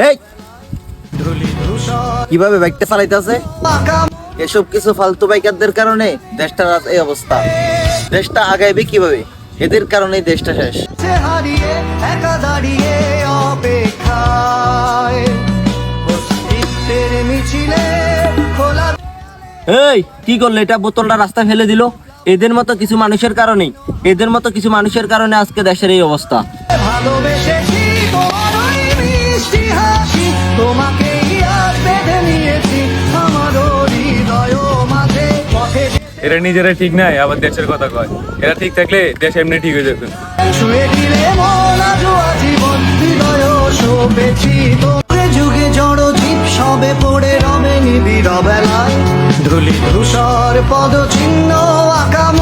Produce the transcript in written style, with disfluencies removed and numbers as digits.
এই কিভাবে বাইকটা চালাইতেছে? এসব কিছু ফালতু বাইকারদের কারণে দেশটার আজ এই অবস্থা। দেশটা আগাইবে কিভাবে? এদের কারণেই দেশটা শেষ। এই কি করলে? এটা বোতলটা রাস্তায় ফেলে দিল। এদের মতো কিছু মানুষের কারণে আজকে দেশের এই অবস্থা। এরা নিজেরা ঠিক নাই, আবার দেশের কথা কয়। এরা ঠিক থাকলে দেশ এমনি ঠিক হয়ে যেত। যুগে জড় জীব সবে পড়ে রবে নিবিড় বেলায়, ধুলি ধূসর পদ চিহ্ন আকাম